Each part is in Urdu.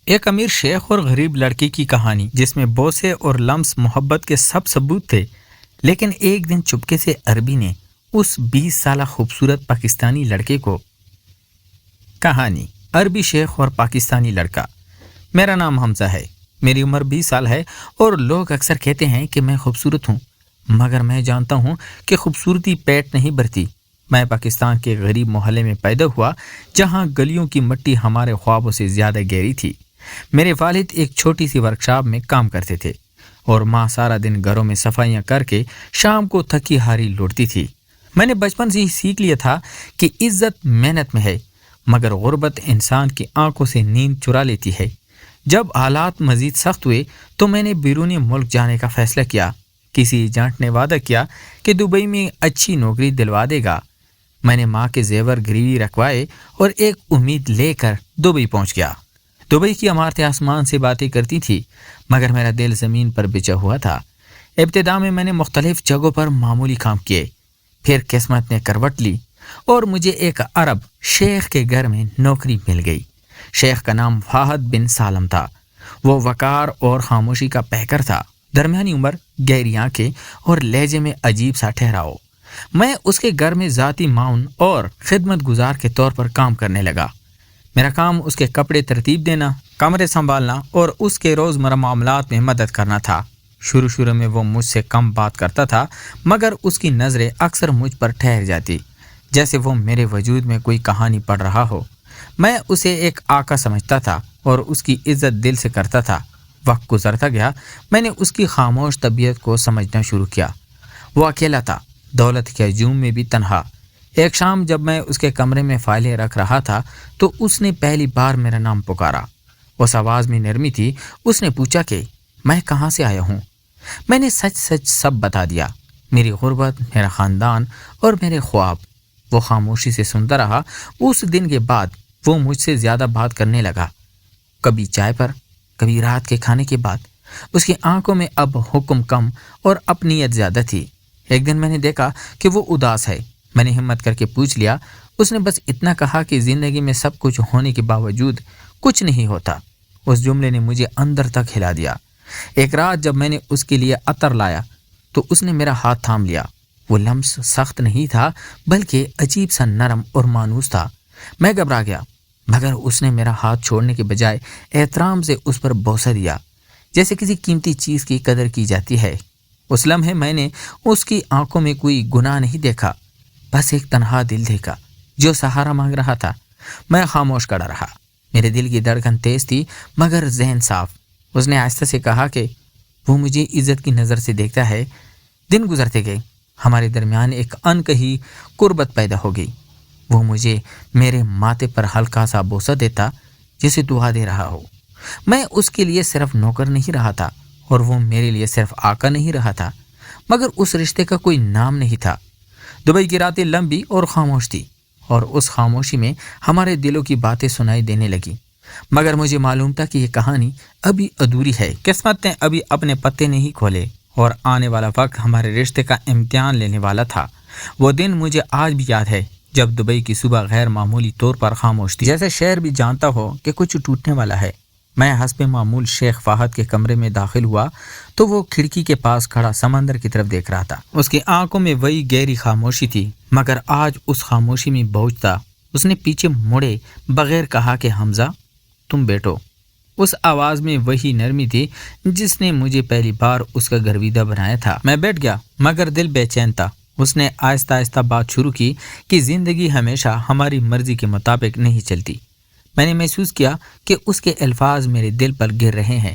ایک امیر شیخ اور غریب لڑکی کی کہانی جس میں بوسے اور لمس محبت کے سب ثبوت تھے، لیکن ایک دن چپکے سے عربی نے اس 20 سالہ خوبصورت پاکستانی لڑکے کو کہانی عربی شیخ اور پاکستانی لڑکا۔ میرا نام حمزہ ہے، میری عمر 20 سال ہے اور لوگ اکثر کہتے ہیں کہ میں خوبصورت ہوں، مگر میں جانتا ہوں کہ خوبصورتی پیٹ نہیں بھرتی۔ میں پاکستان کے غریب محلے میں پیدا ہوا جہاں گلیوں کی مٹی ہمارے خوابوں سے زیادہ گہری تھی۔ میرے والد ایک چھوٹی سی ورکشاپ میں کام کرتے تھے اور ماں سارا دن گھروں میں صفائیاں کر کے شام کو تھکی ہاری لوٹتی تھی۔ میں نے بچپن سے ہی سیکھ لیا تھا کہ عزت محنت میں ہے، مگر غربت انسان کی آنکھوں سے نیند چرا لیتی ہے۔ جب حالات مزید سخت ہوئے تو میں نے بیرونی ملک جانے کا فیصلہ کیا۔ کسی ایجنٹ نے وعدہ کیا کہ دبئی میں اچھی نوکری دلوا دے گا۔ میں نے ماں کے زیور گروی رکھوائے اور ایک امید لے کر دبئی پہنچ گیا۔ دبئی کی عمارتیں آسمان سے باتیں کرتی تھی، مگر میرا دل زمین پر بچھا ہوا تھا۔ ابتدا میں نے مختلف جگہوں پر معمولی کام کیے، پھر قسمت نے کروٹ لی اور مجھے ایک عرب شیخ کے گھر میں نوکری مل گئی۔ شیخ کا نام فہد بن سالم تھا۔ وہ وقار اور خاموشی کا پیکر تھا، درمیانی عمر، گہری آنکھیں اور لہجے میں عجیب سا ٹھہراؤ۔ میں اس کے گھر میں ذاتی معاون اور خدمت گزار کے طور پر کام کرنے لگا۔ میرا کام اس کے کپڑے ترتیب دینا، کمرے سنبھالنا اور اس کے روزمرہ معاملات میں مدد کرنا تھا۔ شروع میں وہ مجھ سے کم بات کرتا تھا، مگر اس کی نظریں اکثر مجھ پر ٹھہر جاتی، جیسے وہ میرے وجود میں کوئی کہانی پڑھ رہا ہو۔ میں اسے ایک آقا سمجھتا تھا اور اس کی عزت دل سے کرتا تھا۔ وقت گزرتا گیا، میں نے اس کی خاموش طبیعت کو سمجھنا شروع کیا۔ وہ اکیلا تھا، دولت کے ہجوم میں بھی تنہا۔ ایک شام جب میں اس کے کمرے میں فائلیں رکھ رہا تھا تو اس نے پہلی بار میرا نام پکارا۔ اس آواز میں نرمی تھی۔ اس نے پوچھا کہ میں کہاں سے آیا ہوں۔ میں نے سچ سب بتا دیا، میری غربت، میرا خاندان اور میرے خواب۔ وہ خاموشی سے سنتا رہا۔ اس دن کے بعد وہ مجھ سے زیادہ بات کرنے لگا، کبھی چائے پر، کبھی رات کے کھانے کے بعد۔ اس کی آنکھوں میں اب حکم کم اور اپنیت زیادہ تھی۔ ایک دن میں نے دیکھا کہ وہ اداس ہے۔ میں نے ہمت کر کے پوچھ لیا۔ اس نے بس اتنا کہا کہ زندگی میں سب کچھ ہونے کے باوجود کچھ نہیں ہوتا۔ اس جملے نے مجھے اندر تک ہلا دیا۔ ایک رات جب میں نے اس کے لیے عطر لایا تو اس نے میرا ہاتھ تھام لیا۔ وہ لمس سخت نہیں تھا بلکہ عجیب سا نرم اور مانوس تھا۔ میں گھبرا گیا، مگر اس نے میرا ہاتھ چھوڑنے کے بجائے احترام سے اس پر بوسہ دیا، جیسے کسی قیمتی چیز کی قدر کی جاتی ہے۔ اس لمحے میں نے اس کی آنکھوں میں کوئی گناہ نہیں دیکھا، بس ایک تنہا دل دیکھا جو سہارا مانگ رہا تھا۔ میں خاموش کھڑا رہا۔ میرے دل کی دھڑکن تیز تھی مگر ذہن صاف۔ اس نے آہستہ سے کہا کہ وہ مجھے عزت کی نظر سے دیکھتا ہے۔ دن گزرتے گئے، ہمارے درمیان ایک انکہی قربت پیدا ہو گئی۔ وہ مجھے میرے ماتھے پر ہلکا سا بوسہ دیتا جسے دعا دے رہا ہو۔ میں اس کے لیے صرف نوکر نہیں رہا تھا اور وہ میرے لیے صرف آقا نہیں رہا تھا، مگر اس رشتے کا کوئی نام نہیں تھا۔ دبئی کی راتیں لمبی اور خاموش تھی اور اس خاموشی میں ہمارے دلوں کی باتیں سنائی دینے لگی، مگر مجھے معلوم تھا کہ یہ کہانی ابھی ادھوری ہے۔ قسمت نے ابھی اپنے پتے نہیں کھولے اور آنے والا وقت ہمارے رشتے کا امتحان لینے والا تھا۔ وہ دن مجھے آج بھی یاد ہے جب دبئی کی صبح غیر معمولی طور پر خاموش تھی، جیسے شہر بھی جانتا ہو کہ کچھ ٹوٹنے والا ہے۔ میں حسب معمول شیخ فہد کے کمرے میں داخل ہوا تو وہ کھڑکی کے پاس کھڑا سمندر کی طرف دیکھ رہا تھا۔ اس کی آنکھوں میں وہی گہری خاموشی تھی، مگر آج اس خاموشی میں بوجھ تھا۔ اس نے پیچھے مڑے بغیر کہا کہ حمزہ تم بیٹھو۔ اس آواز میں وہی نرمی تھی جس نے مجھے پہلی بار اس کا گرویدہ بنایا تھا۔ میں بیٹھ گیا مگر دل بے چین تھا۔ اس نے آہستہ آہستہ بات شروع کی کہ زندگی ہمیشہ ہماری مرضی کے مطابق نہیں چلتی۔ میں نے محسوس کیا کہ اس کے الفاظ میرے دل پر گر رہے ہیں۔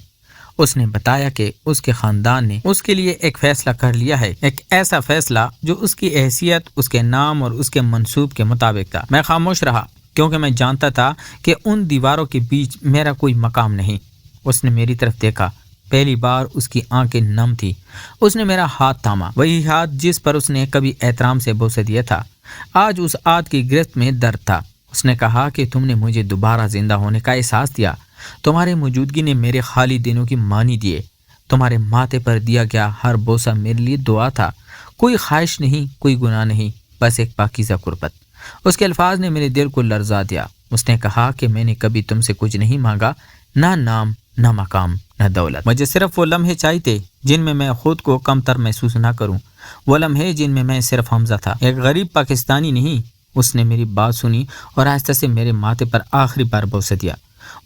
اس نے بتایا کہ اس کے خاندان نے اس کے لیے ایک فیصلہ کر لیا ہے، ایک ایسا فیصلہ جو اس کی حیثیت، اس کے نام اور اس کے منصوب کے مطابق تھا۔ میں خاموش رہا کیونکہ میں جانتا تھا کہ ان دیواروں کے بیچ میرا کوئی مقام نہیں۔ اس نے میری طرف دیکھا، پہلی بار اس کی آنکھیں نم تھی۔ اس نے میرا ہاتھ تھاما، وہی ہاتھ جس پر اس نے کبھی احترام سے بوسہ دیا تھا۔ آج اس ہاتھ کی گرفت میں درد تھا۔ اس نے کہا کہ تم نے مجھے دوبارہ زندہ ہونے کا احساس دیا، تمہاری موجودگی نے میرے خالی دنوں کی معنی دیے، تمہارے ماتھے پر دیا گیا ہر بوسہ میرے لیے دعا تھا، کوئی خواہش نہیں، کوئی گناہ نہیں، بس ایک پاکیزہ قربت۔ اس کے الفاظ نے میرے دل کو لرزا دیا۔ اس نے کہا کہ میں نے کبھی تم سے کچھ نہیں مانگا، نہ نام، نہ مقام، نہ دولت۔ مجھے صرف وہ لمحے چاہیے جن میں خود کو کم تر محسوس نہ کروں، وہ لمحے جن میں صرف حمزہ تھا، ایک غریب پاکستانی نہیں۔ اس نے میری بات سنی اور آہستہ سے میرے ماتھے پر آخری بار بوسہ دیا۔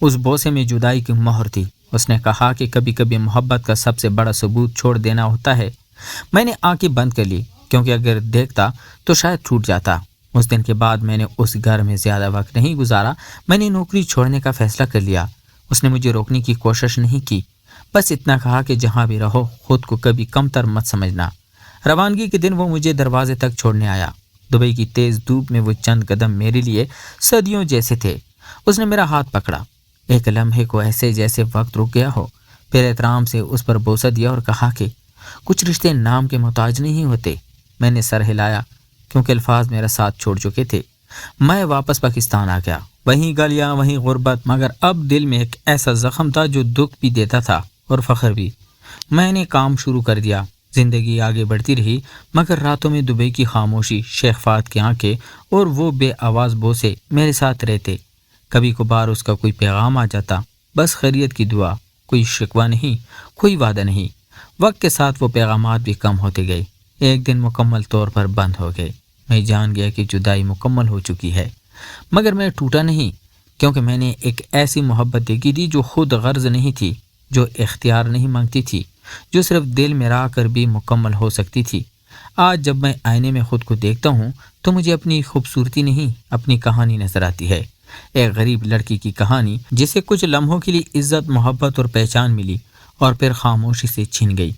اس بوسے میں جدائی کی مہر تھی۔ اس نے کہا کہ کبھی کبھی محبت کا سب سے بڑا ثبوت چھوڑ دینا ہوتا ہے۔ میں نے آنکھیں بند کر لی، کیونکہ اگر دیکھتا تو شاید ٹوٹ جاتا۔ اس دن کے بعد میں نے اس گھر میں زیادہ وقت نہیں گزارا۔ میں نے نوکری چھوڑنے کا فیصلہ کر لیا۔ اس نے مجھے روکنے کی کوشش نہیں کی، بس اتنا کہا کہ جہاں بھی رہو خود کو کبھی کم تر مت سمجھنا۔ روانگی کے دن وہ مجھے دروازے تک چھوڑنے آیا۔ دبئی کی تیز دھوپ میں وہ چند قدم میرے لیے صدیوں جیسے تھے۔ اس نے میرا ہاتھ پکڑا، ایک لمحے کو ایسے جیسے وقت رک گیا ہو، پھر احترام سے اس پر بوسہ دیا اور کہا کہ کچھ رشتے نام کے محتاج نہیں ہوتے۔ میں نے سر ہلایا، کیونکہ الفاظ میرا ساتھ چھوڑ چکے تھے۔ میں واپس پاکستان آ گیا، وہیں گلیاں، وہیں غربت، مگر اب دل میں ایک ایسا زخم تھا جو دکھ بھی دیتا تھا اور فخر بھی۔ میں نے کام شروع کر دیا، زندگی آگے بڑھتی رہی، مگر راتوں میں دبئی کی خاموشی، شیخ فہد کی آنکھیں اور وہ بے آواز بوسے میرے ساتھ رہتے۔ کبھی کبھار اس کا کوئی پیغام آ جاتا، بس خیریت کی دعا، کوئی شکوہ نہیں، کوئی وعدہ نہیں۔ وقت کے ساتھ وہ پیغامات بھی کم ہوتے گئے، ایک دن مکمل طور پر بند ہو گئے۔ میں جان گیا کہ جدائی مکمل ہو چکی ہے، مگر میں ٹوٹا نہیں، کیونکہ میں نے ایک ایسی محبت دیکھی تھی جو خود غرض نہیں تھی، جو اختیار نہیں مانگتی تھی، جو صرف دل میں رہ کر بھی مکمل ہو سکتی تھی۔ آج جب میں آئینے میں خود کو دیکھتا ہوں تو مجھے اپنی خوبصورتی نہیں، اپنی کہانی نظر آتی ہے، ایک غریب لڑکی کی کہانی جسے کچھ لمحوں کے لیے عزت، محبت اور پہچان ملی اور پھر خاموشی سے چھن گئی،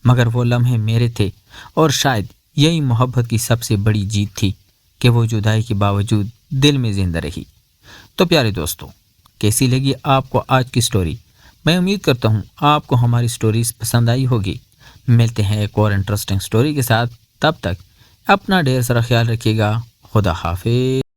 مگر وہ لمحے میرے تھے، اور شاید یہی محبت کی سب سے بڑی جیت تھی کہ وہ جدائی کے باوجود دل میں زندہ رہی۔ تو پیارے دوستو، کیسی لگی آپ کو آج کی سٹوری؟ میں امید کرتا ہوں آپ کو ہماری سٹوریز پسند آئی ہوگی۔ ملتے ہیں ایک اور انٹرسٹنگ سٹوری کے ساتھ، تب تک اپنا ڈھیر سارا خیال رکھیے گا۔ خدا حافظ۔